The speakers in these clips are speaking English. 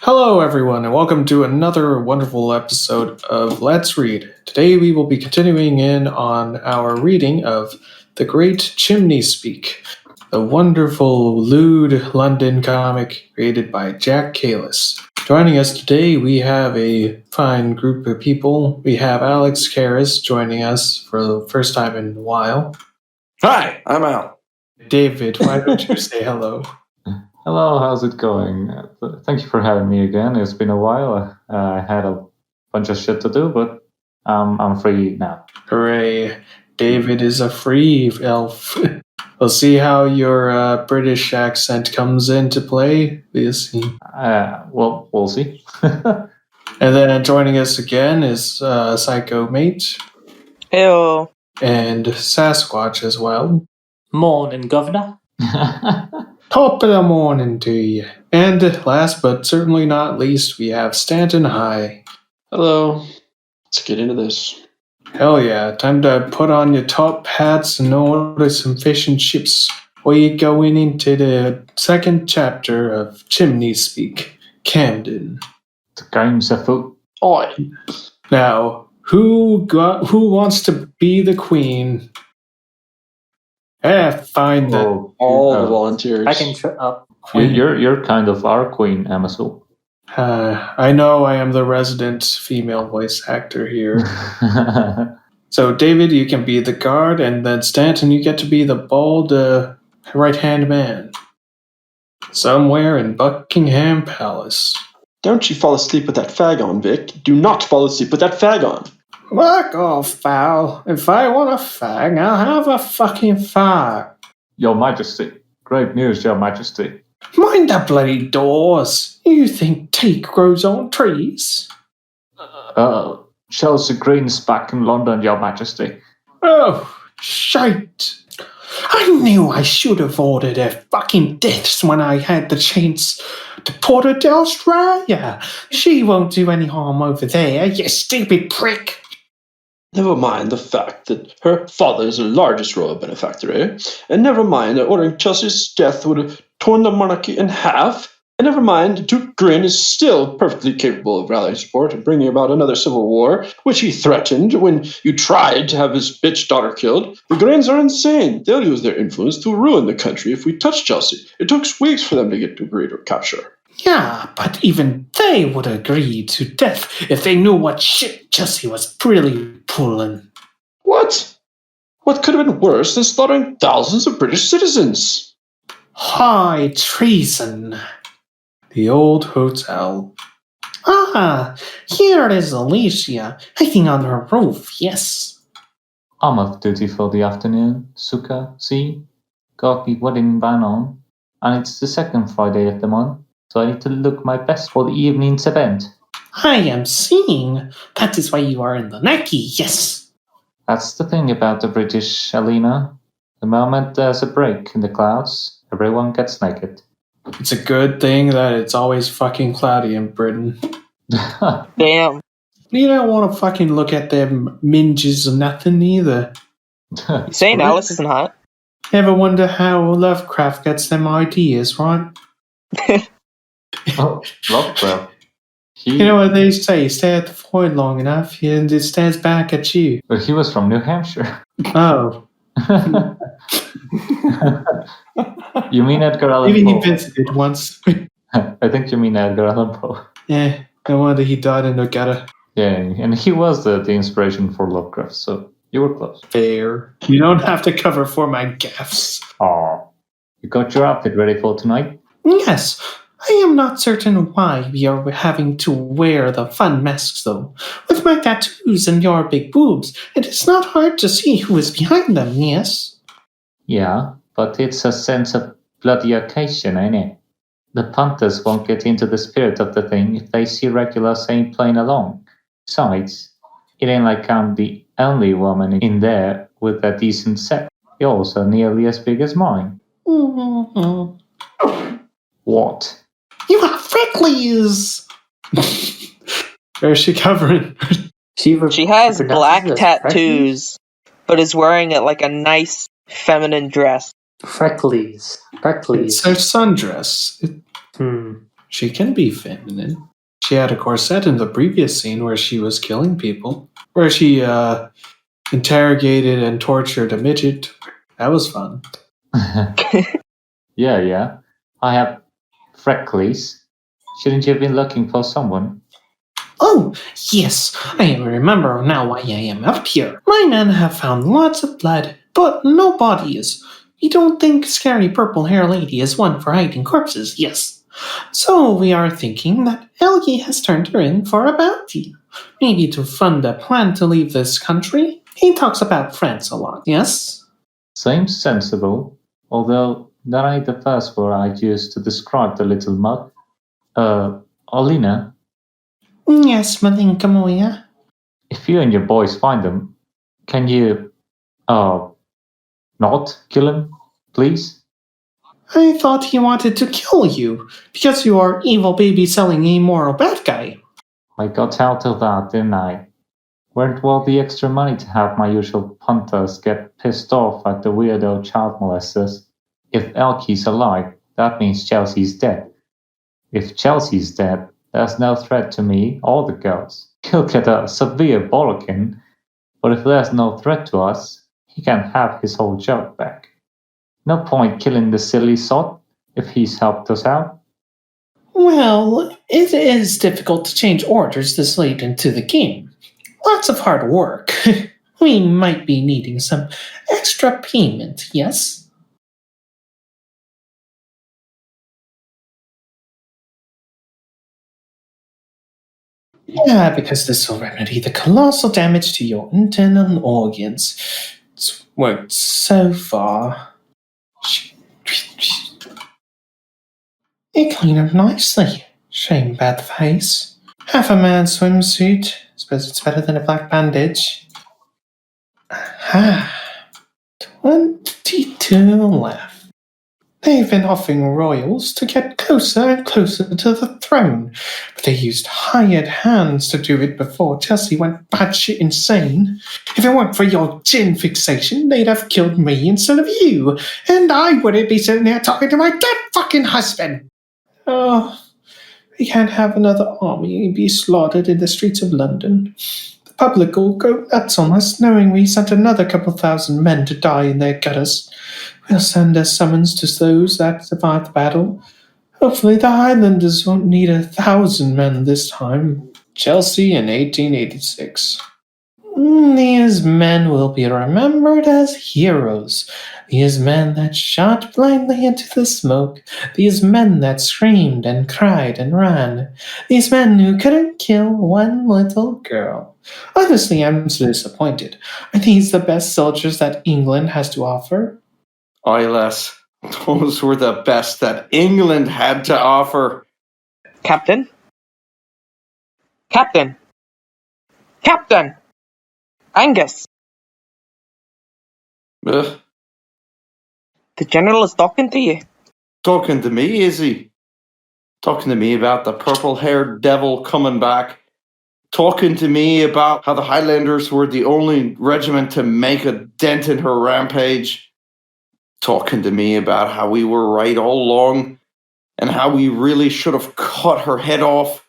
Hello, everyone, and welcome to another wonderful episode of Let's Read. Today we will be continuing in on our reading of The Great Chimneyspeak, the wonderful, lewd London comic created by Jack Cayless. Joining us today, we have a fine group of people. We have Alex Cayless joining us for the first time in a while. Hi, I'm Al. David, why don't you say hello? Hello, how's it going? Thank you for having me again. It's been a while. I had a bunch of shit to do, but I'm free now. Hooray. David is a free elf. We'll see how your British accent comes into play. We'll see. Well, we'll see. And then joining us again is Psycho Mate. Ew. And Sasquatch as well. Morning, Governor. Top of the morning to you. And last but certainly not least, we have Stanton High. Hello. Let's get into this. Hell yeah, time to put on your top hats and order some fish and chips. We're going into the second chapter of Chimneyspeak, Camden. The game's afoot. Oi. Now, who wants to be the queen? Find that. All the volunteers. I can up. You're kind of our queen, Amazil. I know I am the resident female voice actor here. So, David, you can be the guard, and then Stanton, you get to be the bald right-hand man. Somewhere in Buckingham Palace. Don't you fall asleep with that fag on, Vic. Do not fall asleep with that fag on. Fuck off, foul. If I want a fag, I'll have a fucking fag. Your Majesty. Great news, Your Majesty. Mind the bloody doors. You think teak grows on trees? Chelsea Green's back in London, Your Majesty. Oh, shite. I knew I should have ordered her fucking deaths when I had the chance to port her to Australia. She won't do any harm over there, you stupid prick. Never mind the fact that her father is the largest royal benefactor, eh? And never mind that ordering Chelsea's death would have torn the monarchy in half. And never mind, Duke Grin is still perfectly capable of rallying support and bringing about another civil war, which he threatened when you tried to have his bitch daughter killed. The Grins are insane. They'll use their influence to ruin the country if we touch Chelsea. It took weeks for them to get to agree to capture. Yeah, but even they would agree to death if they knew what shit Chelsea was really pulling. What? What could have been worse than slaughtering thousands of British citizens? High treason. The old hotel. Ah, here is Alicia, hiding on her roof, yes. I'm off duty for the afternoon. Suka, see? Got the wedding band on. And it's the second Friday of the month. So I need to look my best for the evening's event. I am seeing. That is why you are in the Nike, yes. That's the thing about the British, Alina. The moment there's a break in the clouds, everyone gets naked. It's a good thing that it's always fucking cloudy in Britain. Damn. You don't want to fucking look at them minges or nothing either. You saying Alice isn't hot? Ever wonder how Lovecraft gets them ideas, right? Oh, Lovecraft. You know what they say, stare at the void long enough and it stares back at you. But he was from New Hampshire. Oh. You mean Edgar Allan Poe? Maybe he visited once. I think you mean Edgar Allan Poe. Yeah, no wonder he died in the gutter. Yeah, and he was the inspiration for Lovecraft, so you were close. Fair. You don't have to cover for my gaffes. Aw. You got your outfit ready for tonight? Yes. I am not certain why we are having to wear the fun masks, though. With my tattoos and your big boobs, it is not hard to see who is behind them, yes? Yeah, but it's a sense of bloody occasion, ain't it? The punters won't get into the spirit of the thing if they see regulars ain't playing along. Besides, it ain't like I'm the only woman in there with a decent set. Yours are nearly as big as mine. Mm-hmm. What? You have freckles! Where is she covering? She has black tattoos, but is wearing it like a nice feminine dress. Freckles. It's her sundress. She can be feminine. She had a corset in the previous scene where she was killing people, where she interrogated and tortured a midget. That was fun. Yeah. I have freckles. Shouldn't you have been looking for someone? Oh, yes, I remember now why I am up here. My men have found lots of blood, but no bodies. You don't think scary purple hair lady is one for hiding corpses, yes? So we are thinking that Elgie has turned her in for a bounty. Maybe to fund a plan to leave this country? He talks about France a lot, yes? Seems sensible, although that ain't the first word I'd use to describe the little mug. Olina, Yes, Malinka Moya. if you and your boys find them, can you, not kill him, please? I thought he wanted to kill you, because you are evil baby selling immoral bad guy. I got out of that, didn't I? Weren't worth the extra money to have my usual punters get pissed off at the weirdo child molesters. If Elkie's alive, that means Chelsea's dead. If Chelsea's dead, there's no threat to me or the girls. He'll get a severe bollocking, but if there's no threat to us, he can have his whole job back. No point killing the silly sod if he's helped us out. Well, it is difficult to change orders this late into the game. Lots of hard work. We might be needing some extra payment, yes? Yeah, because this will remedy the colossal damage to your internal organs. It's worked so far. It cleaned up nicely. Shame about the face. Half a man's swimsuit. Suppose it's better than a black bandage. Aha. 22 left. They've been offering royals to get closer and closer to the throne, but they used hired hands to do it before Chelsea went batshit insane. If it weren't for your gin fixation, they'd have killed me instead of you, and I wouldn't be sitting there talking to my dead fucking husband. Oh, we can't have another army be slaughtered in the streets of London. The public will go nuts on us, knowing we sent another couple thousand men to die in their gutters. We'll send a summons to those that survived the battle. Hopefully the Highlanders won't need 1,000 men this time. Chelsea in 1886. These men will be remembered as heroes. These men that shot blindly into the smoke. These men that screamed and cried and ran. These men who couldn't kill one little girl. Honestly, I'm so disappointed. Are these the best soldiers that England has to offer? Eyeless. Those were the best that England had to offer. Captain? Captain! Captain! Angus! Ugh. The general is talking to you. Talking to me, is he? Talking to me about the purple-haired devil coming back. Talking to me about how the Highlanders were the only regiment to make a dent in her rampage. Talking to me about how we were right all along and how we really should have cut her head off.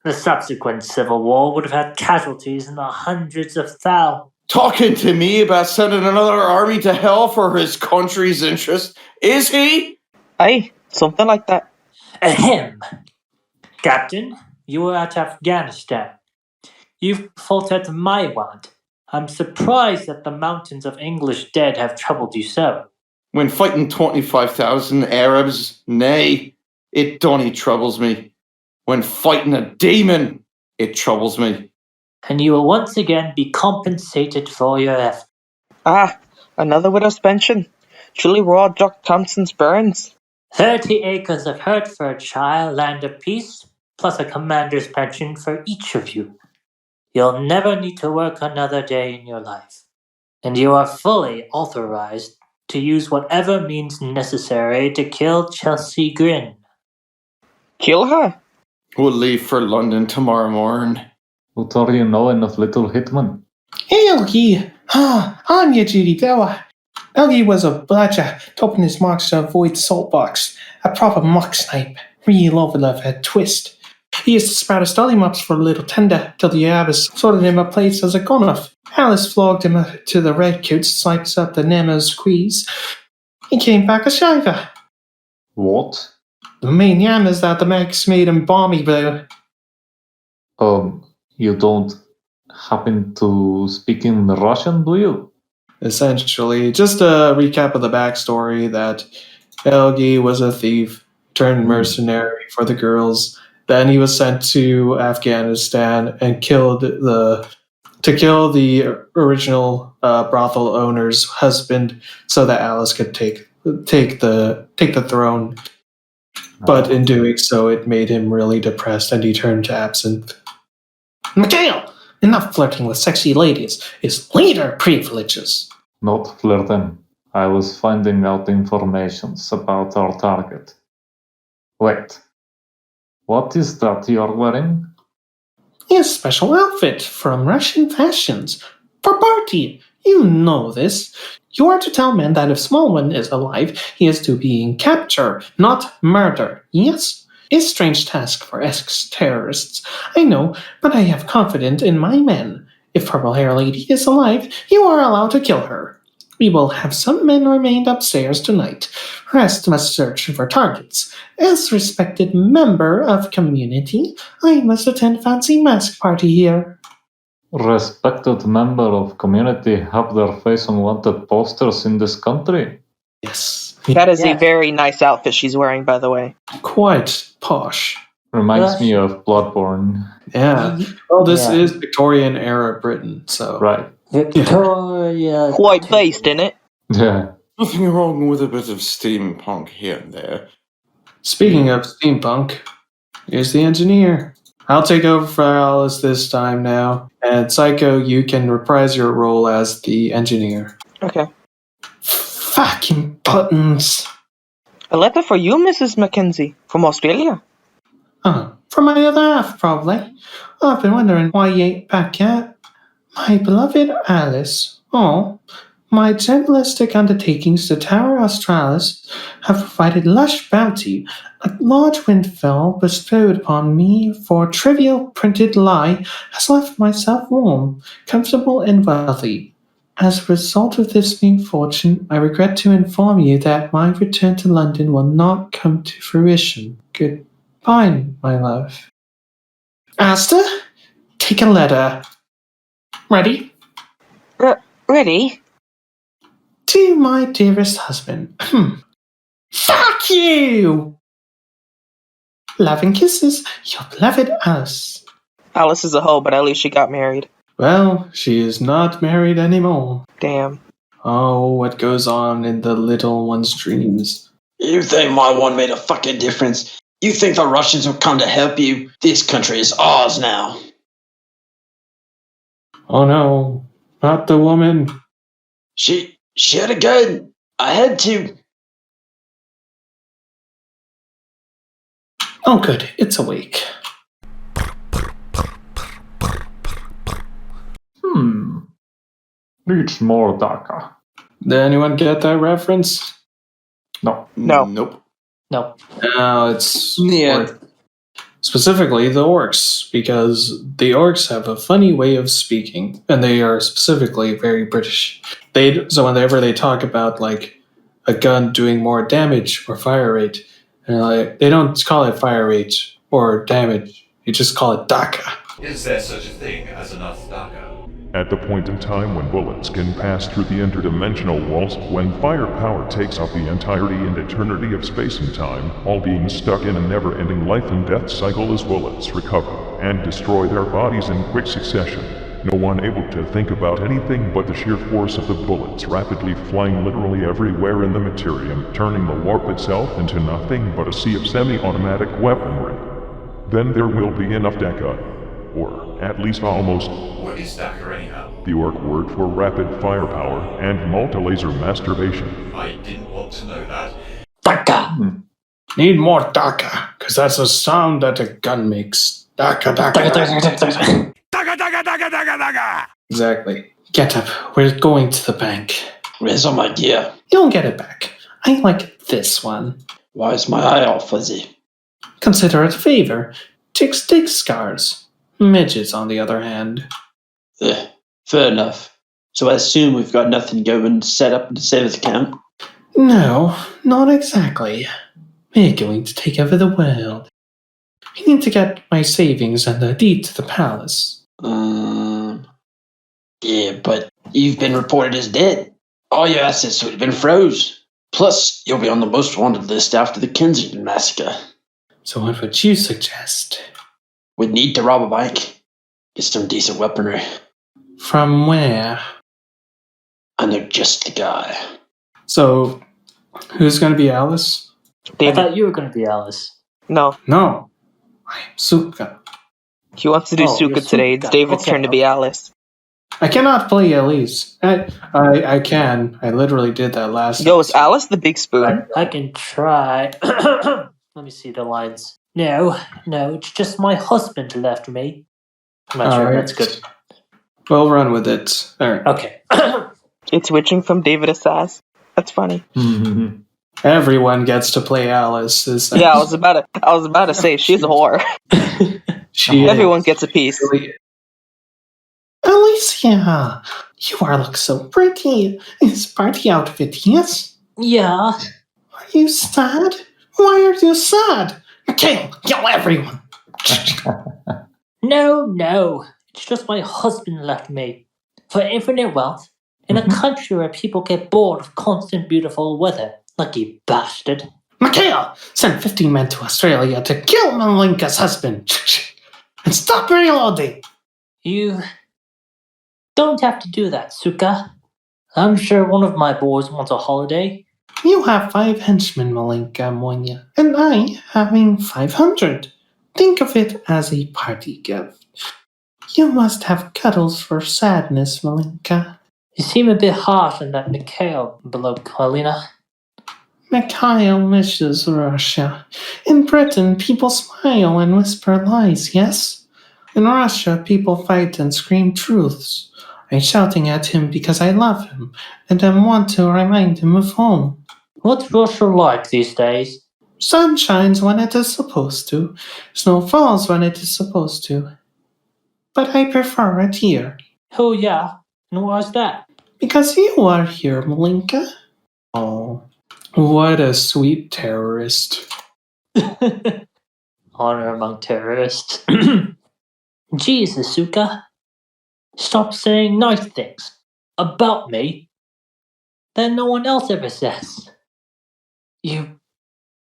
The subsequent civil war would have had casualties in the hundreds of thousands. Talking to me about sending another army to hell for his country's interest. Is he? Aye, something like that. Ahem. Captain, you were at Afghanistan. You've fought at Maiwand. I'm surprised that the mountains of English dead have troubled you so. When fighting 25,000 Arabs, nay, it donny troubles me. When fighting a demon, it troubles me. And you will once again be compensated for your effort. Ah, another widow's pension. Truly raw Jock Thompson's burns. 30 acres of Hertfordshire land of peace, plus a commander's pension for each of you. You'll never need to work another day in your life. And you are fully authorized to use whatever means necessary to kill Chelsea Grin. Kill her? We'll leave for London tomorrow morning. What are you knowing of little Hitman? Hey, Elgie! I'm your Judy Bella. Elgie was a bludger, topping his marks to avoid the salt box. A proper muck snipe. Real overlove had twist. He used to sprout his dollymops for a little tender till the abbess sorted him a place as a gone-off. Alice flogged him to the redcoats, sliced up the Nemo's squeeze. He came back a shiver. What? The main yam is that the Max made him balmy blue. You don't happen to speak in Russian, do you? Essentially, just a recap of the backstory that Helgi was a thief, turned mercenary for the girls. Then he was sent to Afghanistan and kill the original brothel owner's husband, so that Alice could take the throne. But in doing so, it made him really depressed, and he turned to absinthe. Mikhail, enough flirting with sexy ladies. It's leader privileges. Not flirting. I was finding out information about our target. Wait. What is that you're wearing? His special outfit from Russian fashions. For party. You know this. You are to tell men that if Smallman is alive, he is to be captured, not murder. Yes? A strange task for ex-terrorists. I know, but I have confidence in my men. If Purple Hair Lady is alive, you are allowed to kill her. We will have some men remain upstairs tonight. Rest must search for targets. As respected member of community, I must attend fancy mask party here. Respected member of community have their face on wanted posters in this country? Yes. That is a very nice outfit she's wearing, by the way. Quite posh. Reminds me of Bloodborne. Yeah. Well, this is Victorian era Britain, so. Right. Victoria. Quite based in it. Yeah. Nothing wrong with a bit of steampunk here and there. Speaking of steampunk, here's the engineer. I'll take over for Alice this time now. And Psycho, you can reprise your role as the engineer. Okay. Fucking buttons. A letter for you, Mrs. Mackenzie, from Australia. For my other half, probably. I've been wondering why you ain't back yet. My beloved Alice. Oh, my journalistic undertakings to Tower Australis have provided lush bounty, a large windfall bestowed upon me for a trivial printed lie has left myself warm, comfortable, and wealthy. As a result of this new fortune, I regret to inform you that my return to London will not come to fruition. Goodbye, my love. Asta, take a letter. Ready? Ready? To my dearest husband. Fuck you! Love and kisses, your beloved Alice. Alice is a hoe, but at least she got married. Well, she is not married anymore. Damn. Oh, what goes on in the little one's dreams. You think my one made a fucking difference? You think the Russians will come to help you? This country is ours now. Oh no, not the woman. She had a gun. I had to. Oh good, it's awake. Reach more Dhaka. Did anyone get that reference? No. Nope. No. No, it's Yeah. specifically the orcs, because the orcs have a funny way of speaking, and they are specifically very British. So whenever they talk about like a gun doing more damage or fire rate, and they don't call it fire rate or damage. You just call it Dhaka. Is there such a thing as enough Dhaka? At the point in time when bullets can pass through the interdimensional walls, when firepower takes up the entirety and eternity of space and time, all being stuck in a never-ending life and death cycle as bullets recover and destroy their bodies in quick succession. No one able to think about anything but the sheer force of the bullets rapidly flying literally everywhere in the materium, turning the warp itself into nothing but a sea of semi-automatic weaponry. Then there will be enough Dhaka, or at least almost. What is Dhaka anyhow? The orc word for rapid firepower and multi-laser masturbation. I didn't want to know that. Dhaka. Need more Dhaka, because that's the sound that a gun makes. Dhaka, Dhaka, Dhaka. Dhaka, Dhaka, Dhaka, Dhaka, Dhaka! Exactly. Get up. We're going to the bank. Where's all my gear? You'll get it back. I like this one. Why is my eye all fuzzy? Consider it a favor. Chicks dig scars. Midgets, on the other hand. Fair enough. So I assume we've got nothing going to set up to save the camp? No, not exactly. We're going to take over the world. I need to get my savings and the deed to the palace. Yeah, but you've been reported as dead. All your assets would have been froze. Plus, you'll be on the most wanted list after the Kensington massacre. So what would you suggest? We'd need to rob a bank. Get some decent weaponry. From where? I know just the guy. So, who's going to be Alice? I David. thought you were going to be Alice. No. No, I am Suka. He wants to do Oh, you're Suka today. It's Suka. David's Okay, turn to be Alice. I cannot play Elise. I can. I literally did that last Yo, is episode. Alice the big spoon? I can try. Let me see the lines. No, it's just my husband left me. I'm not sure if that's good. We'll run with it. All right. Okay. It's switching from David to Sass. That's funny. Everyone gets to play Alice. Yeah, I was about to say she's a whore. Everyone gets a piece. Alicia, you look so pretty. It's party outfit, yes? Yeah. Are you sad? Why are you sad? Mikhail, kill everyone. No. It's just my husband left me. For infinite wealth, in a country where people get bored of constant beautiful weather. Lucky bastard. Mikhail, send 15 men to Australia to kill Malinka's husband. And stop reloading. You don't have to do that, Suka. I'm sure one of my boys wants a holiday. You have 5 henchmen, Malinka Monya, and I having 500. Think of it as a party gift. You must have cuddles for sadness, Malinka. You seem a bit harsh on that Mikhail below Kalina. Mikhail misses Russia. In Britain, people smile and whisper lies, yes? In Russia, people fight and scream truths. I'm shouting at him because I love him, and I want to remind him of home. What's Russia like these days? Sun shines when it is supposed to. Snow falls when it is supposed to. But I prefer it here. Oh yeah, and why's that? Because you are here, Malinka. Oh, what a sweet terrorist. Honor among terrorists. Jesus, Suka. Stop saying nice things about me that no one else ever says. You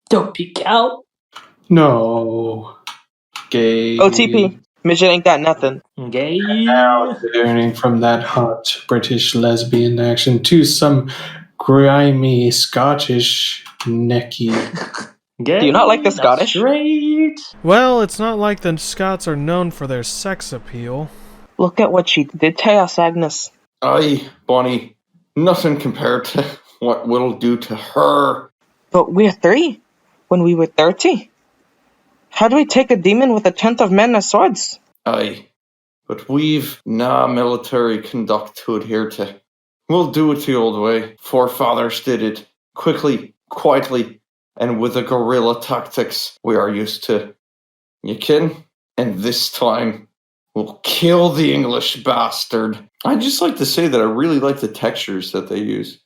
dopey cow. No. Gay. OTP. Midget ain't got nothing. Gay. Now turning from that hot British lesbian action to some grimy Scottish necky. Gay. Do you not like the That's Scottish? Right. Well, it's not like the Scots are known for their sex appeal. Look at what she did to us, Agnes. Aye, Bonnie. Nothing compared to what we'll do to her. But we're 3 when we were 30. How do we take a demon with a tenth of men as swords? Aye. But we've na military conduct to adhere to. We'll do it the old way. Forefathers did it. Quickly, quietly, and with the guerrilla tactics we are used to. You kin? And this time, we'll kill the English bastard. I'd just like to say that I really like the textures that they use.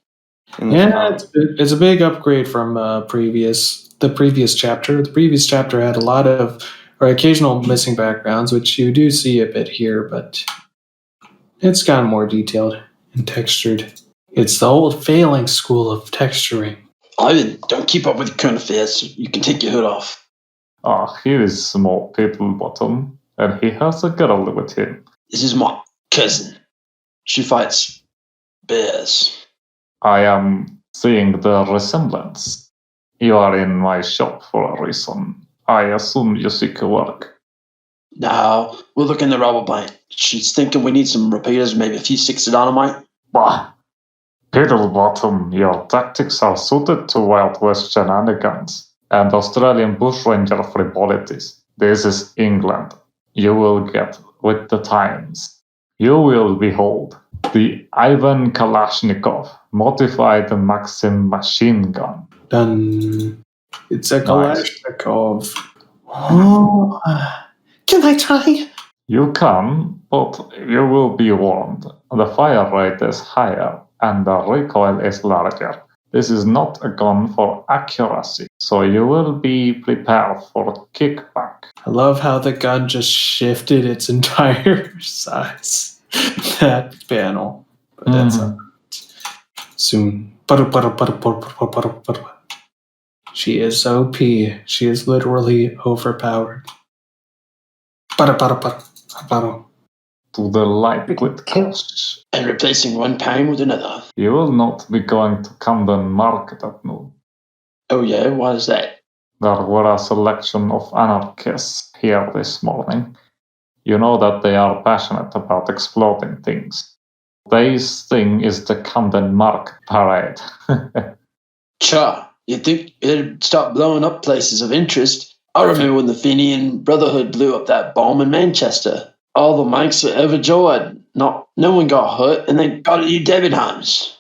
Yeah, it's a big upgrade from the previous chapter. The previous chapter had a lot of occasional missing backgrounds, which you do see a bit here, but it's gotten more detailed and textured. It's the old failing school of texturing. Ivan, don't keep up with current affairs. You can take your hood off. He is small people bottom, and he has a girl with him. This is my cousin. She fights bears. I am seeing the resemblance. You are in my shop for a reason. I assume you seek work. Now, we're looking to rob a bank. She's thinking we need some repairs, maybe a few sticks of dynamite. Bah! Piddlebottom, your tactics are suited to Wild West shenanigans and Australian bushranger frivolities. This is England. You will get with the times. You will behold the Ivan Kalashnikov modified Maxim machine gun. Done. It's a Kalashnikov. Oh, can I try? You can, but you will be warned. The fire rate is higher and the recoil is larger. This is not a gun for accuracy, so you will be prepared for kickback. I love how the gun just shifted its entire size. That panel. But that's soon. She is OP. She is literally overpowered. To the light with kills. And replacing one pain with another. You will not be going to Camden Market at noon. Oh yeah, why is that? There were a selection of anarchists here this morning. You know that they are passionate about exploding things. Today's thing is the Camden Market Parade. Cha, you'd think it'd start blowing up places of interest. I remember when the Fenian Brotherhood blew up that bomb in Manchester. All the mics were overjoyed. No one got hurt, and they got a new Debenhams.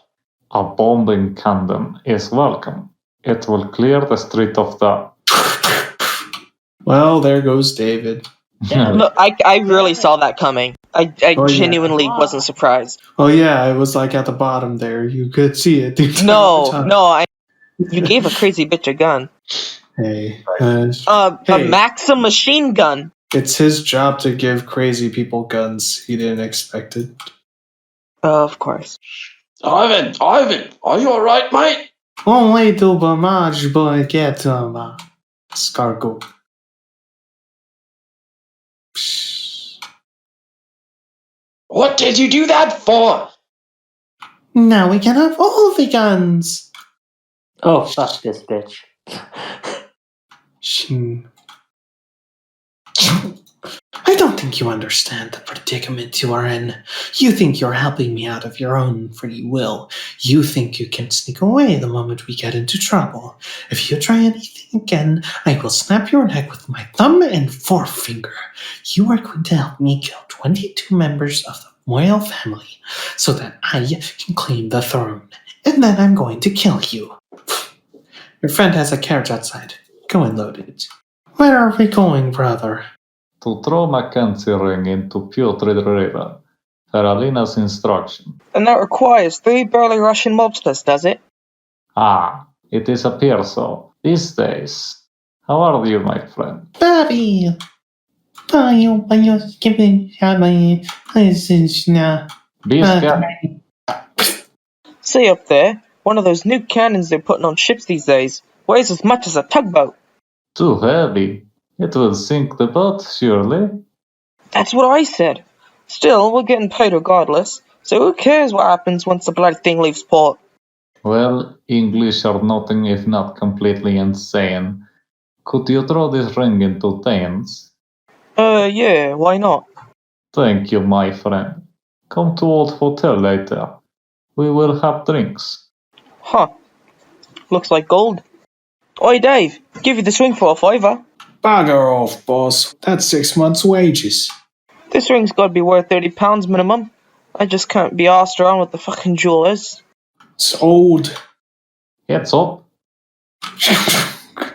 A bomb in Camden is welcome. It will clear the street of the... Well, there goes David. Look, I really saw that coming. I genuinely wasn't surprised. Oh yeah, I was like at the bottom there. You could see it. The entire time. You gave a crazy bitch a gun. Hey. A Maxim machine gun. It's his job to give crazy people guns. He didn't expect it. Of course. Ivan, are you alright, mate? Only to Bamaj boy get Scargo. What did you do that for? Now we can have all the guns. Oh, fuck this bitch. I don't think you understand the predicament you are in. You think you're helping me out of your own free will. You think you can sneak away the moment we get into trouble. If you try anything again, I will snap your neck with my thumb and forefinger. You are going to help me kill 22 members of the royal family so that I can claim the throne. And then I'm going to kill you. Your friend has a carriage outside. Go and load it. Where are we going, brother? To throw Mackenzie ring into Putrid River. Carolina's instruction. And that requires 3 burly Russian mobsters, does it? Ah, it is appears so. These days. How are you, my friend? Bobby! Be scared. See up there, one of those new cannons they're putting on ships these days. Weighs as much as a tugboat. Too heavy. It will sink the boat, surely. That's what I said. Still, we're getting paid regardless, so who cares what happens once the bloody thing leaves port? Well, English are nothing if not completely insane. Could you throw this ring into Thames? Yeah, why not? Thank you, my friend. Come to Old Hotel later. We will have drinks. Huh. Looks like gold. Oi, Dave, give you this ring for a $5. Bugger off, boss. That's 6 months' wages. This ring's gotta be worth £30 minimum. I just can't be arsed around with the fucking jewelers. It's old. It's up.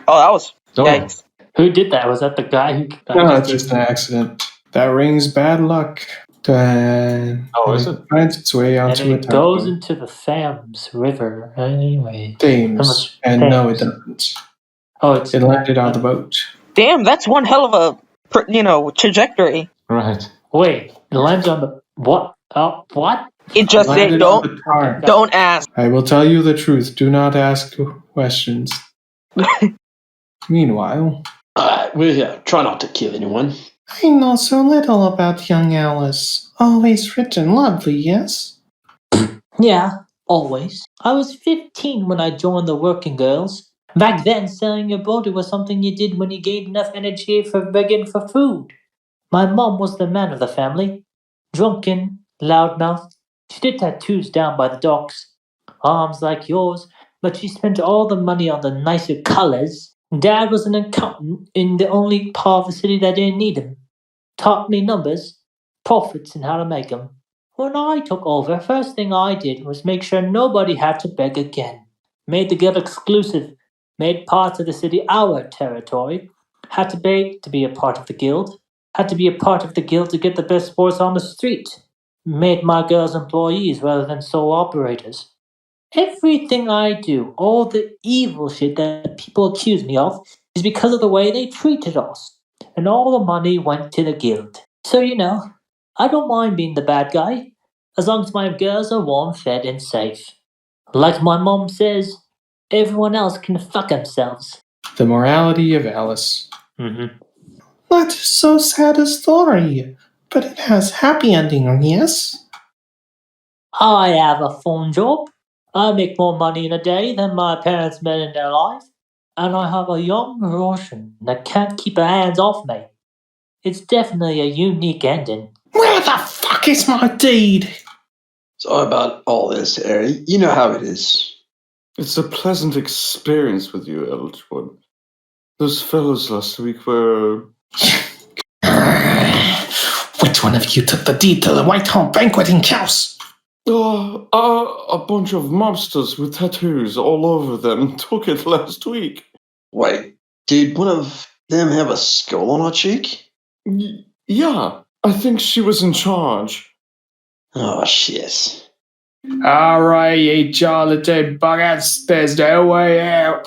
Oh, that was... Oh. Yikes. Who did that? Was that the guy who... No, it's just an accident. That ring's bad luck. Then is it? finds its way And onto a it goes tugboat. into the Thames River. Anyway. Thames. And no, it Thames. doesn't. Oh, it's... It landed on the boat. Damn, that's one hell of a, trajectory. Right. Wait, it lands on the... What? What? It just said, Landed on the tar. don't ask. I will tell you the truth. Do not ask questions. Meanwhile, We're here. Try not to kill anyone. I know so little about young Alice. Always rich and lovely, yes? Yeah, always. I was 15 when I joined the working girls. Back then, selling your body was something you did when you gained enough energy for begging for food. My mom was the man of the family. Drunken, loudmouthed. She did tattoos down by the docks. Arms like yours, but she spent all the money on the nicer colors. Dad was an accountant in the only part of the city that didn't need him. Taught me numbers, profits, and how to make them. When I took over, first thing I did was make sure nobody had to beg again. Made the guild exclusive. Made parts of the city our territory. Had to beg to be a part of the guild. Had to be a part of the guild to get the best sports on the street. Made my girls employees rather than sole operators. Everything I do, all the evil shit that people accuse me of, is because of the way they treated us. And all the money went to the guild. So, I don't mind being the bad guy, as long as my girls are warm, fed, and safe. Like my mom says, everyone else can fuck themselves. The morality of Alice. Mm-hmm. That is so sad a story, but it has happy ending, yes? I have a fun job. I make more money in a day than my parents made in their life. And I have a young Russian that can't keep her hands off me. It's definitely a unique ending. Where the fuck is my deed? Sorry about all this, Harry. You know how it is. It's a pleasant experience with you, Elchwood. Those fellows last week were... Which one of you took the deed to the Whitehall banqueting house? A bunch of mobsters with tattoos all over them took it last week. Wait, did one of them have a skull on her cheek? Yeah, I think she was in charge. Oh, shit. Alright, you charlatan buggers, there's no way out.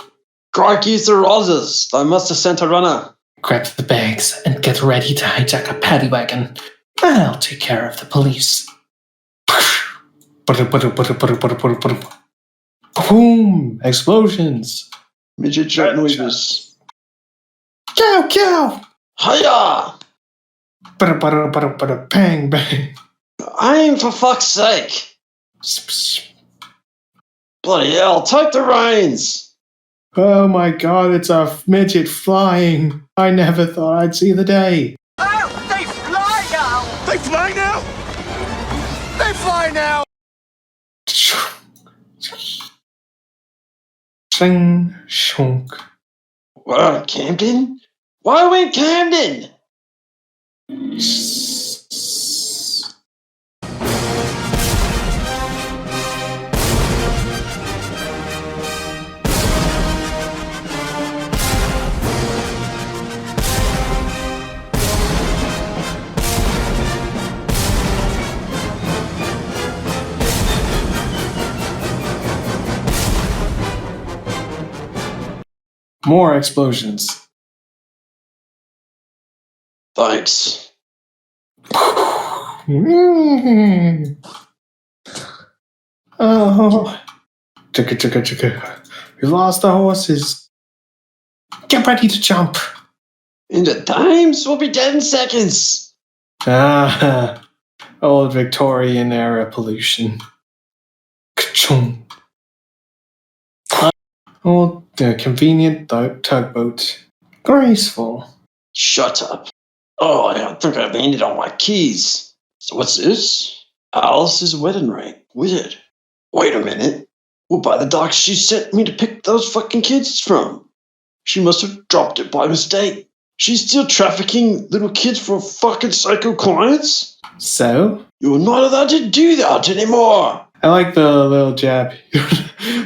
Crikey's the roses. They must have sent a runner. Grab the bags and get ready to hijack a paddy wagon. I'll take care of the police. Boom! Explosions. Midget jet noises. Go, go! Hiya! Bang, bang. Aim for fuck's sake! Bloody hell, take the reins! Oh my god, it's a midget flying. I never thought I'd see the day. Oh, they fly now! They fly now? They fly now! Sing, shunk. What, Camden? Why are we in Camden? More explosions. Thanks. Oh. Chicka, chicka, chicka. We lost the horses. Get ready to jump. In the times, we'll be dead in seconds. Ah, old Victorian era pollution. Ka-chung. Old convenient tugboat. Graceful. Shut up. Oh, I think I landed on my keys. So what's this? Alice's wedding ring. Weird. Wait a minute. What by the dock she sent me to pick those fucking kids from? She must have dropped it by mistake. She's still trafficking little kids for fucking psycho clients? So? You're not allowed to do that anymore. I like the little jab.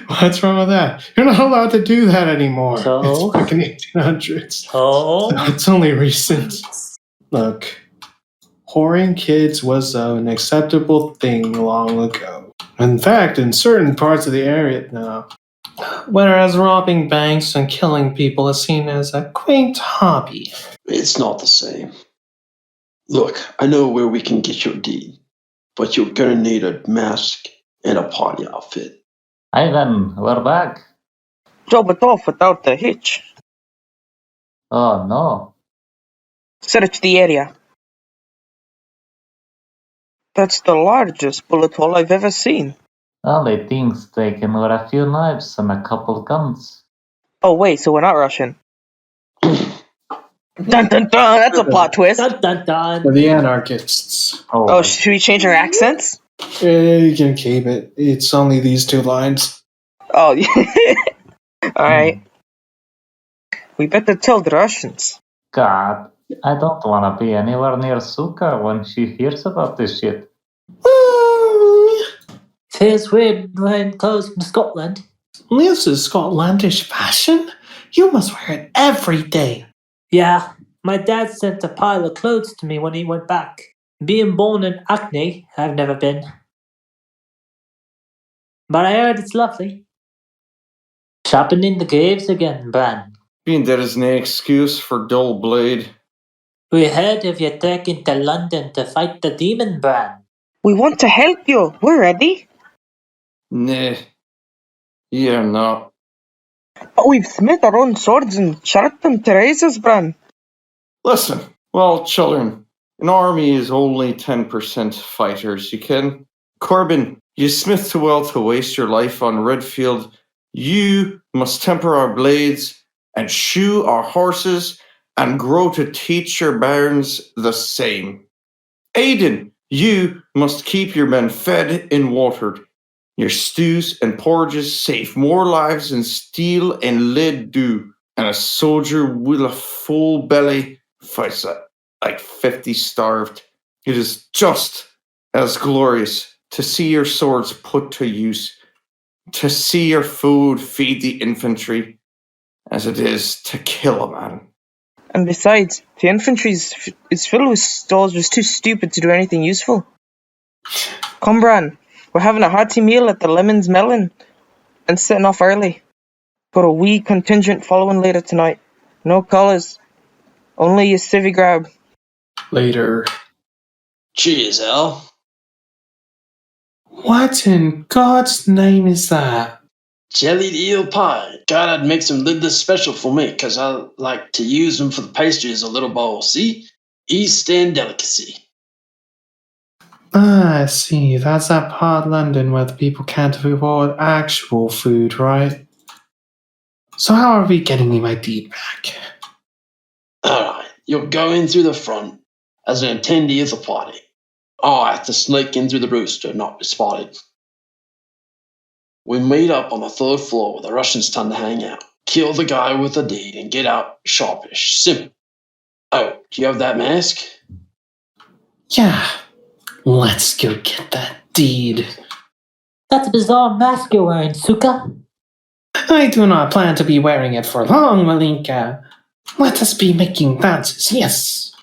What's wrong with that? You're not allowed to do that anymore. So? It's fucking 1800s. Oh? It's only recent. Look, whoring kids was an acceptable thing long ago. In fact, in certain parts of the area now. Whereas robbing banks and killing people is seen as a quaint hobby. It's not the same. Look, I know where we can get your deed, but you're gonna need a mask and a party outfit. Ivan, we're back. Drove it off without the hitch. Oh no. Search the area. That's the largest bullet hole I've ever seen. Only things taken were a few knives and a couple guns. Oh wait, so we're not Russian. Dun dun dun, that's a plot twist. Dun dun dun. For the anarchists. Oh, should we change our accents? You can keep it. It's only these two lines. Oh, alright. We better tell the Russians. God, I don't want to be anywhere near Suka when she hears about this shit. Feels weird wearing clothes from Scotland. This is Scotlandish fashion. You must wear it every day. Yeah, my dad sent a pile of clothes to me when he went back. Being born in Acne, I've never been. But I heard it's lovely. Shopping in the caves again, Bran. Being there is no excuse for dull blade. We heard of you taking to London to fight the demon, Bran. We want to help you. We're ready. Nah, you're not. But we've smith our own swords and sharpened them to razors, Bran. Listen, well, children, an army is only 10% fighters, you ken? Corbin, you smith too well to waste your life on Redfield. You must temper our blades and shoe our horses and grow to teach your bairns the same. Aidan, you must keep your men fed and watered. Your stews and porridges save more lives than steel and lead do. And a soldier with a full belly fights like 50 starved. It is just as glorious to see your swords put to use, to see your food feed the infantry, as it is to kill a man. And besides, the infantry is filled with soldiers too stupid to do anything useful. Come, Bran. We're having a hearty meal at the Lemon's Melon and setting off early. Got a wee contingent following later tonight. No colours. Only a civvy grab. Later. Cheers, Al. What in God's name is that? Jellied eel pie. God, I'd make some lid this special for me, 'cause I like to use them for the pastry as a little bowl. See? East End delicacy. Ah, I see. That's that part of London where the people can't afford actual food, right? So how are we getting me my deed back? Alright, you'll go in through the front as an attendee of the party. I'll have to sneak in through the rooster, not be spotted. We meet up on the 3rd floor where the Russians tend to hang out. Kill the guy with the deed and get out sharpish. Simple. Oh, do you have that mask? Yeah. Let's go get that deed. That's a bizarre mask you're wearing, Suka. I do not plan to be wearing it for long, Malinka. Let us be making dances, yes.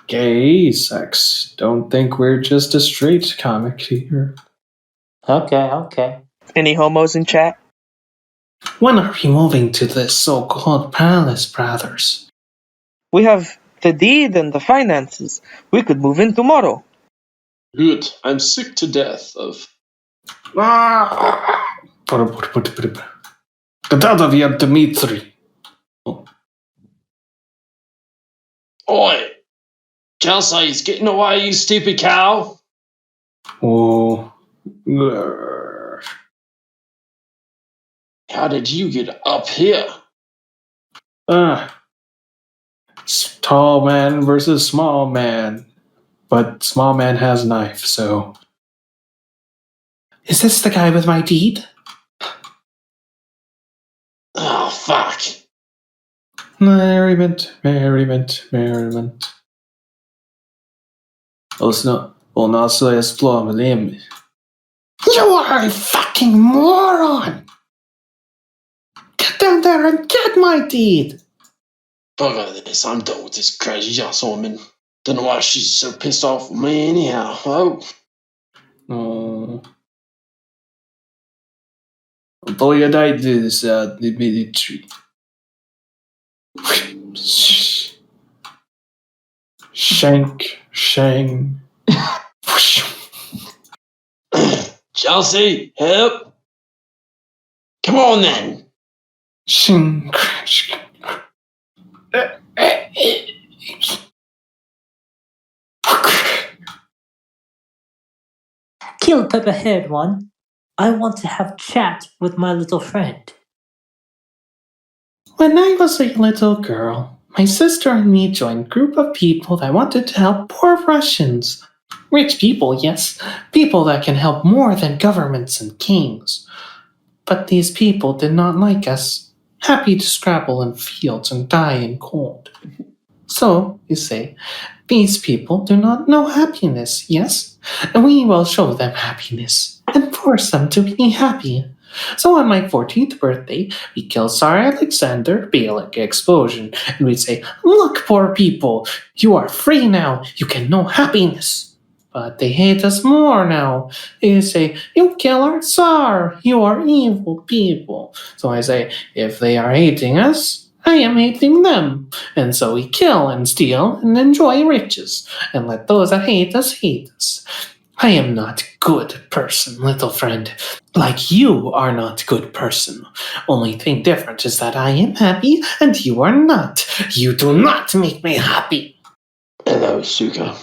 Gay sex. Don't think we're just a straight comic here. Okay. Any homos in chat? When are we moving to this so-called palace, brothers? We have the deed and the finances. We could move in tomorrow. Good. I'm sick to death of... Get out of here, Dmitri. Oi! Chelsea's getting away, you stupid cow! Oh. How did you get up here? Tall man versus small man. But small man has knife, so... Is this the guy with my deed? Oh, fuck. Merriment. Also explore my limb. You are a fucking moron! Get down there and get my deed! Bugger this, I'm done with this crazy ass woman. Don't know why she's so pissed off with me anyhow. Oh. Although you died this the military. Shank. Chelsea, help! Come on then! Shing. Kill Pepperhead one. I want to have chat with my little friend. When I was a little girl, my sister and me joined a group of people that wanted to help poor Russians. Rich people, yes. People that can help more than governments and kings. But these people did not like us. Happy to scrabble in fields and die in cold. So, you say, these people do not know happiness, yes? And we will show them happiness and force them to be happy. So on my 14th birthday, we kill Tsar Alexander, Bialik explosion, and we'd say, "Look, poor people, you are free now, you can know happiness." But they hate us more now. They say, "You kill our Tsar, you are evil people." So I say, if they are hating us, I am hating them. And so we kill and steal and enjoy riches, and let those that hate us hate us. I am not good person, little friend. Like you are not good person. Only thing different is that I am happy and you are not. You do not make me happy. Hello, Suka.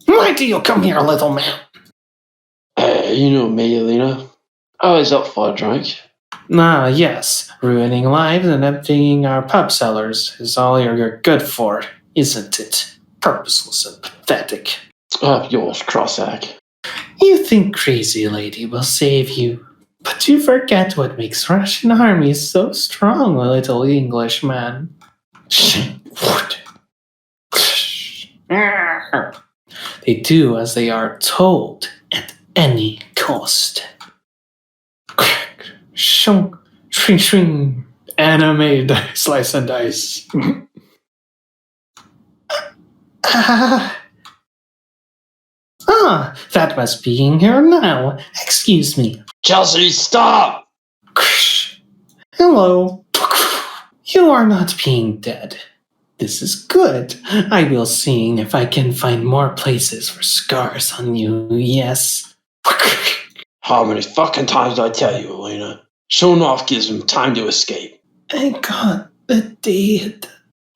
Why do you come here, little man? You know me, Alina. Always up for a drink. Ah, yes. Ruining lives and emptying our pub cellars is all you're good for, isn't it? Purposeless and pathetic. Up yours, Crossack. You think Crazy Lady will save you, but you forget what makes Russian armies so strong, little Englishman. They do as they are told at any cost. Shunk, shring, shring. Anime slice and dice. That must be in here now. Excuse me. Chelsea, stop! Hello. You are not being dead. This is good. I will see if I can find more places for scars on you, yes. How many fucking times did I tell you, Elena? Showing off gives him time to escape. I got the deed.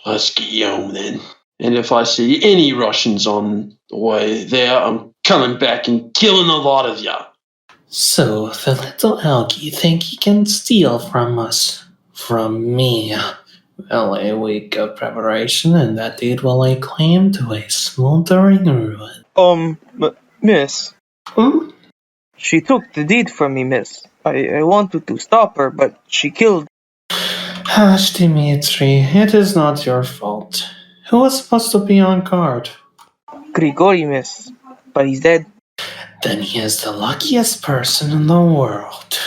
Let's get you home then. And if I see any Russians on the way there, I'm coming back and killing a lot of ya. So the little algae think he can steal from us. From me. Well, a week of preparation, and that deed will lay claim to a smoldering ruin. Miss. Hmm? She took the deed from me, miss. I wanted to stop her, but she killed. Hush, Dimitri, it is not your fault. Who was supposed to be on guard? Grigori, miss. But he's dead. Then he is the luckiest person in the world.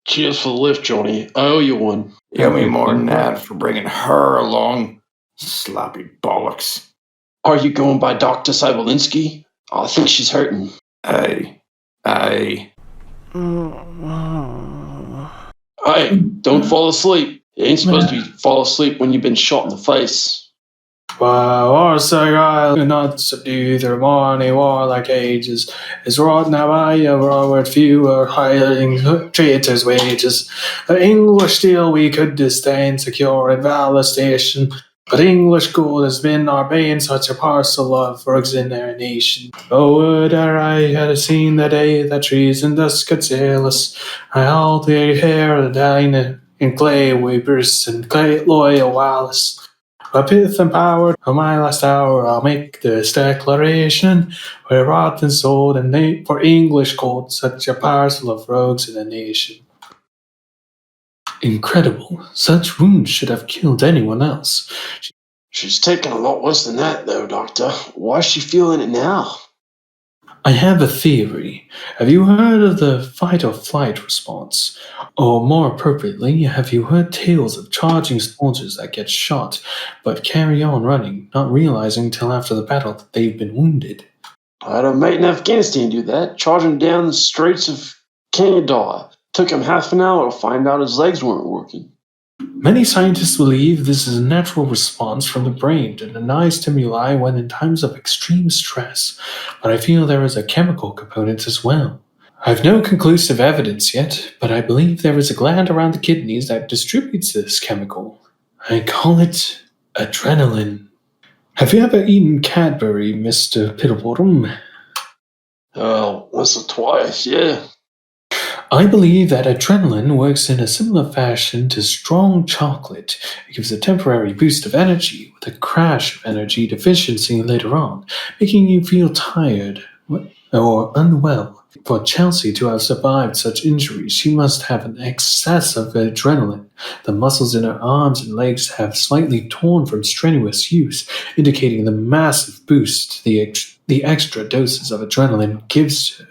Cheers for the lift, Johnny. I owe you one. You owe me more than that for bringing her along. Sloppy bollocks. Are you going by Dr. Cybelinsky? I think she's hurting. Hey. Hey, don't fall asleep. You ain't supposed to fall asleep when you've been shot in the face. War Sagai, not subdue their morning warlike ages, is wrought now by a forward few are hiring traitors' wages. English steel we could disdain, secure at Valor Station, but English gold has been our bane, such a parcel of rugs in our nation. Oh, would I had seen the day that treason thus could sail us. I held their hair and dine in clay weepers and clay loyal Wallace. By pith and power, on my last hour, I'll make this declaration. We're wrought and sold and made for English gold, such a parcel of rogues in the nation. Incredible. Such wounds should have killed anyone else. She's taken a lot worse than that, though, Doctor. Why is she feeling it now? I have a theory. Have you heard of the fight-or-flight response? Or more appropriately, have you heard tales of charging soldiers that get shot, but carry on running, not realizing till after the battle that they've been wounded? I had a mate in Afghanistan do that, charging down the streets of Canada. Took him half an hour to find out his legs weren't working. Many scientists believe this is a natural response from the brain to deny stimuli when in times of extreme stress, but I feel there is a chemical component as well. I've no conclusive evidence yet, but I believe there is a gland around the kidneys that distributes this chemical. I call it adrenaline. Have you ever eaten Cadbury, Mr. Piddlebottom? Oh, once or twice, yeah. I believe that adrenaline works in a similar fashion to strong chocolate. It gives a temporary boost of energy with a crash of energy deficiency later on, making you feel tired or unwell. For Chelsea to have survived such injuries, she must have an excess of adrenaline. The muscles in her arms and legs have slightly torn from strenuous use, indicating the massive boost the extra doses of adrenaline gives to her.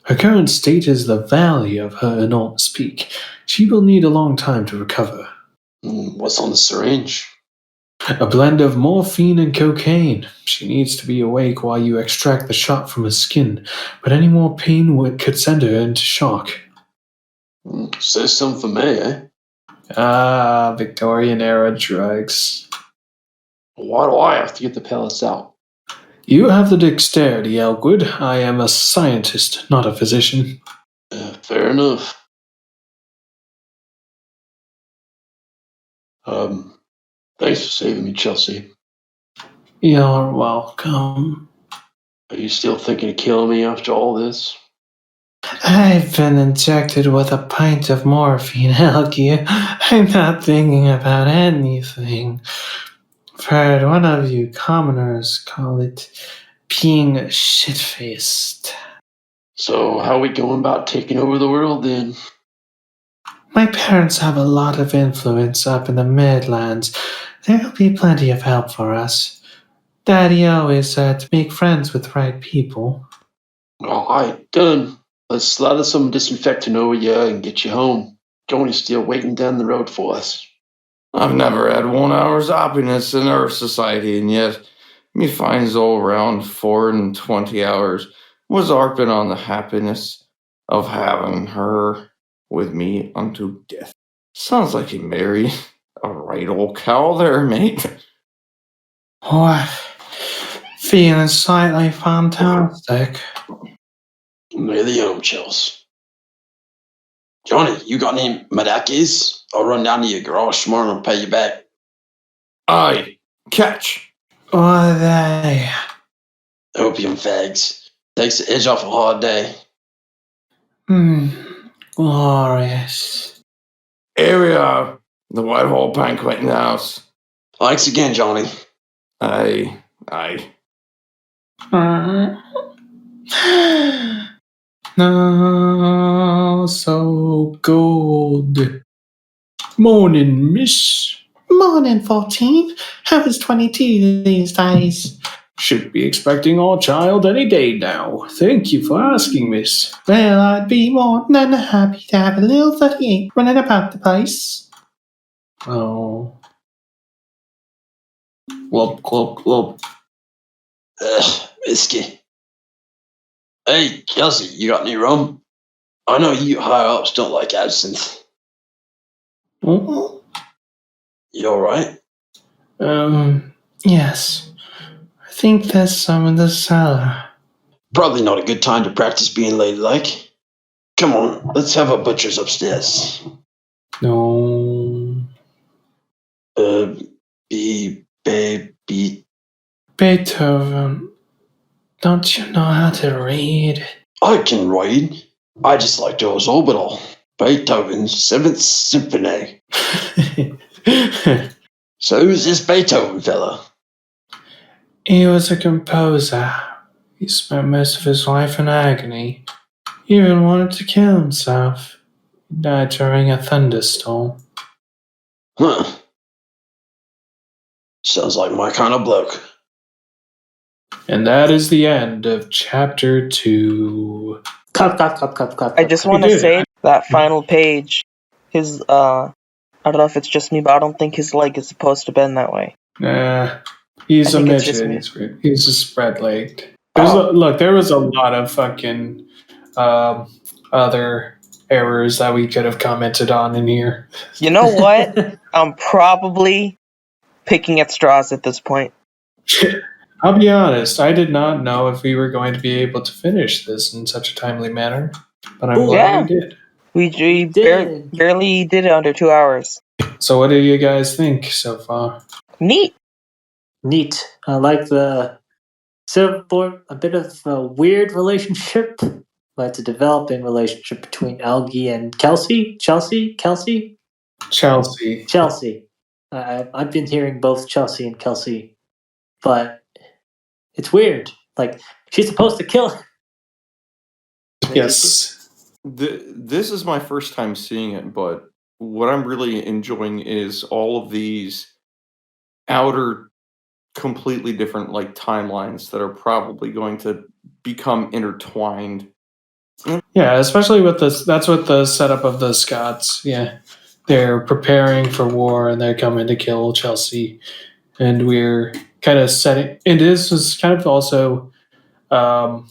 Her current state is the valley of her enormous peak. She will need a long time to recover. What's on the syringe? A blend of morphine and cocaine. She needs to be awake while you extract the shot from her skin, but any more pain could send her into shock. Say something for me, eh? Ah, Victorian era drugs. Why do I have to get the pellets out? You have the dexterity, Elwood. I am a scientist, not a physician. Fair enough. Thanks for saving me, Chelsea. You're welcome. Are you still thinking of killing me after all this? I've been injected with a pint of morphine, Elgie. I'm not thinking about anything. I've heard one of you commoners call it being shit-faced. So, how are we going about taking over the world then? My parents have a lot of influence up in the Midlands. There'll be plenty of help for us. Daddy always said to make friends with right people. Alright, done. Let's slather some disinfectant over you and get you home. Johnny's still waiting down the road for us. I've never had 1 hour's happiness in our society, and yet me finds all around 4 and 20 hours was harping on the happiness of having her with me unto death. Sounds like you married a right old cow there, mate. What? Feeling slightly fantastic. Near the Chels. Johnny, you got any Madakis? I'll run down to your garage tomorrow and pay you back. Aye, catch. What are they? Opium fags. Takes the edge off a hard day. Glorious. Here we are, the Whitehall Banqueting House. Thanks again, Johnny. Aye. No, so good. Morning, miss. Morning, 14. How is 22 these days? Should be expecting our child any day now. Thank you for asking, miss. Well, I'd be more than happy to have a little 38 running about the place. Oh. Glub, glub, glub. Whiskey. Hey, Kelsey, you got any rum? I know you higher ups don't like absinthe. Mm-hmm. You alright? Yes. I think there's some in the cellar. Probably not a good time to practice being ladylike. Come on, let's have a butcher's upstairs. No. Beethoven. Don't you know how to read? I can read. I just like Joe's Orbital. Beethoven's 7th Symphony. So who's this Beethoven fella? He was a composer. He spent most of his life in agony. He even wanted to kill himself. He died during a thunderstorm. Huh. Sounds like my kind of bloke. And that is the end of chapter 2. Cut. I just want to say that final page, his, I don't know if it's just me, but I don't think his leg is supposed to bend that way. Nah, he's a I think it's just midget. He's a spread-legged. Look, there was a lot of fucking other errors that we could have commented on in here. You know what? I'm probably picking at straws at this point. I'll be honest, I did not know if we were going to be able to finish this in such a timely manner, but I'm glad we did. We barely did it under 2 hours. So what do you guys think so far? Neat. I like the a bit of a weird relationship, but it's a developing relationship between Algie and Chelsea. I've been hearing both Chelsea and Kelsey, but it's weird. Like, she's supposed to kill him. Yes. This is my first time seeing it, but what I'm really enjoying is all of these outer, completely different like timelines that are probably going to become intertwined Yeah, especially with this. That's what the setup of the Scots. Yeah, they're preparing for war and they're coming to kill Chelsea, and we're kind of setting. And this is kind of also um,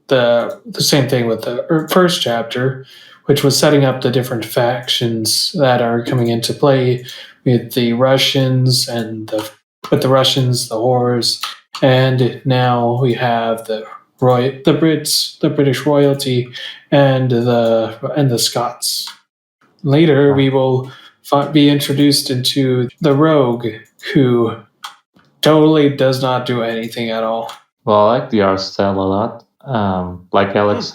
the same thing with the first chapter, which was setting up the different factions that are coming into play with the Russians and the Russians, the whores, and now we have the Brits, the British royalty, and the Scots. Later, we will be introduced into the rogue, who totally does not do anything at all. Well, I like the art style a lot. Like Alex,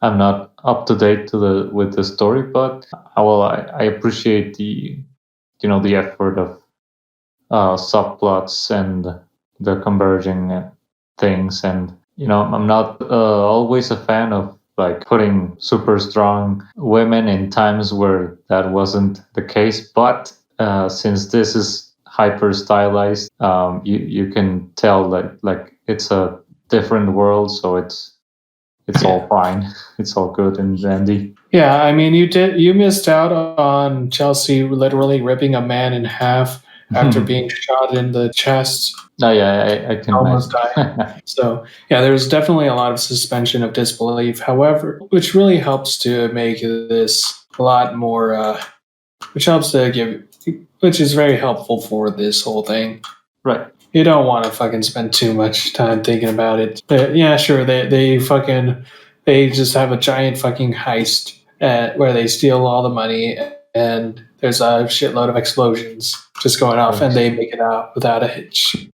I'm not up to date with the story, but I appreciate the the effort of subplots and the converging things, and I'm not always a fan of like putting super strong women in times where that wasn't the case, but since this is hyper stylized, you can tell that like it's a different world, so it's all fine. It's all good and dandy. Yeah, I mean, you missed out on Chelsea literally ripping a man in half after being shot in the chest. Oh yeah, I can almost imagine. died. So yeah, there's definitely a lot of suspension of disbelief. However, which really helps to make this a lot more. Which is very helpful for this whole thing. Right. You don't want to fucking spend too much time thinking about it. Yeah, sure. They just have a giant fucking heist where they steal all the money, and there's a shitload of explosions just going off, and they make it out without a hitch.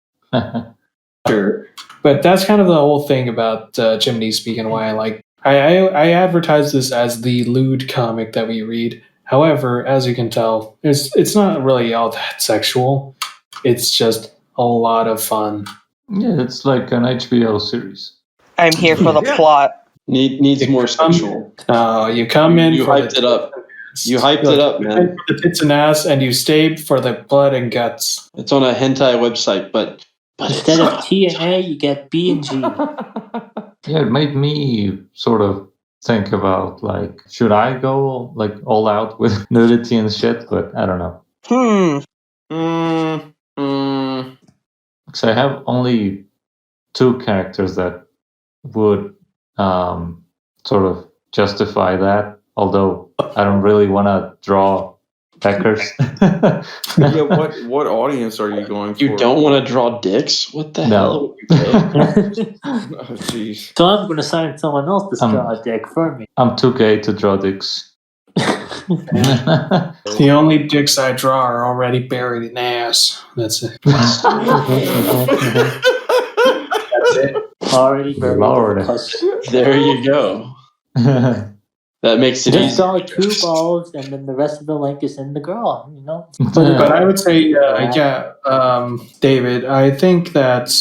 Sure. But that's kind of the whole thing about Chimneyspeak and why I like. I advertise this as the lewd comic that we read. However, as you can tell, it's not really all that sexual. It's just a lot of fun. Yeah, it's like an HBO series. I'm here for the plot. Needs more sexual. You come in. You hyped it up. You hyped it up, man. For the tits and ass, and you stay for the blood and guts. It's on a hentai website, but instead of T and A, you get B and G. Yeah, it made me sort of think about like, should I go like all out with nudity and shit? But I don't know. So I have only 2 characters that would sort of justify that. Although I don't really want to draw peckers. Yeah, what audience are you going for? You don't want to draw dicks? What the hell? Oh, jeez. So I'm going to sign someone else to draw a dick for me. I'm too gay to draw dicks. The only dicks I draw are already buried in ass. That's it. That's it. Already buried. Lord. There you go. That makes it Just easy. draw 2 balls, and then the rest of the link is in the girl. You know. But I would say, David, I think that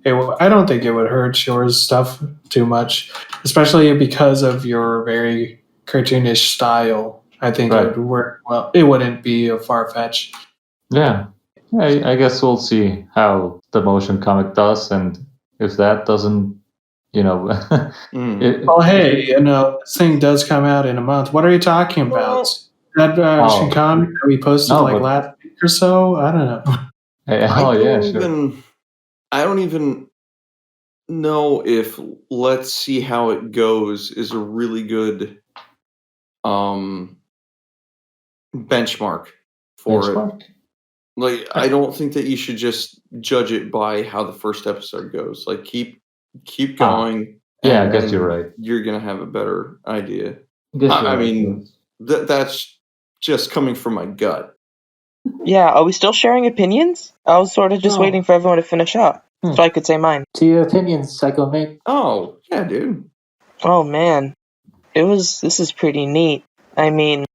I don't think it would hurt your stuff too much, especially because of your very cartoonish style. I think it would work well. It wouldn't be a far-fetched. Yeah. I guess we'll see how the motion comic does, and if that doesn't, hey, this thing does come out in a month. What are you talking about? That comic that we posted last week or so? I don't know. I don't even know if let's see how it goes is a really good benchmark for it. Like, I don't think that you should just judge it by how the first episode goes. Like, keep going. Yeah, I guess you're right. You're gonna have a better idea. I mean, that's just coming from my gut. Yeah, are we still sharing opinions? I was sort of just waiting for everyone to finish up so I could say mine. To your opinions, Psycho Mate. Oh, yeah, dude. Oh, man. This is pretty neat. I mean,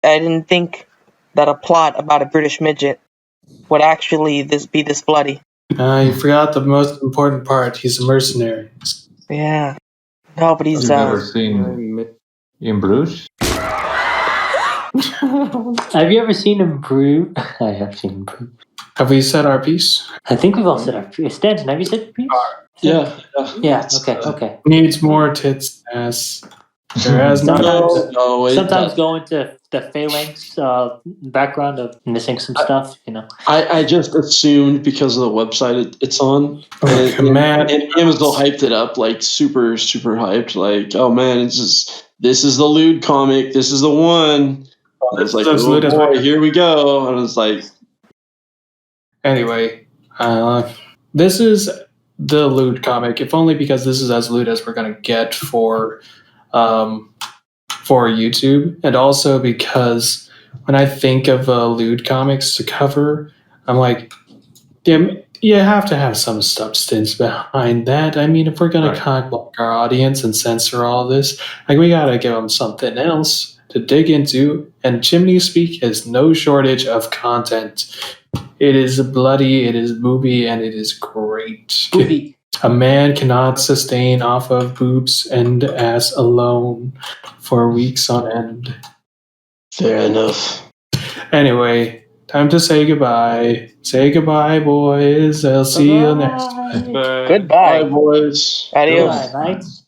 I didn't think that a plot about a British midget would actually be this bloody. You forgot the most important part. He's a mercenary. Yeah. No, but he's... Have you ever seen In Bruges? Have you ever seen him brew? I have seen him brew. Have we said our piece? I think we've all said our piece. Stanton, have you said your piece? Yeah. Yeah, okay. Needs more tits and ass. There has not Sometimes- No, Sometimes go into the Phalanx background of missing some stuff, I just assumed because of the website it's on. Oh, command. And Amazil hyped it up like super, super hyped. Like, oh man, this is the lewd comic. This is the one. I was like, oh boy, here we go. And I was like, anyway, this is the lewd comic, if only because this is as lewd as we're going to get for YouTube, and also because when I think of lewd comics to cover, I'm like, yeah, you have to have some substance behind that. I mean, if we're going to cock-block our audience and censor all this, like, we got to give them something else to dig into, and Chimneyspeak has no shortage of content. It is bloody, it is booby, and it is great. Boobie. A man cannot sustain off of boobs and ass alone for weeks on end. fair enough. Anyway, time to say goodbye. Say goodbye, boys. I'll see you next time. Goodbye. Bye, boys. Adios. Bye, mates.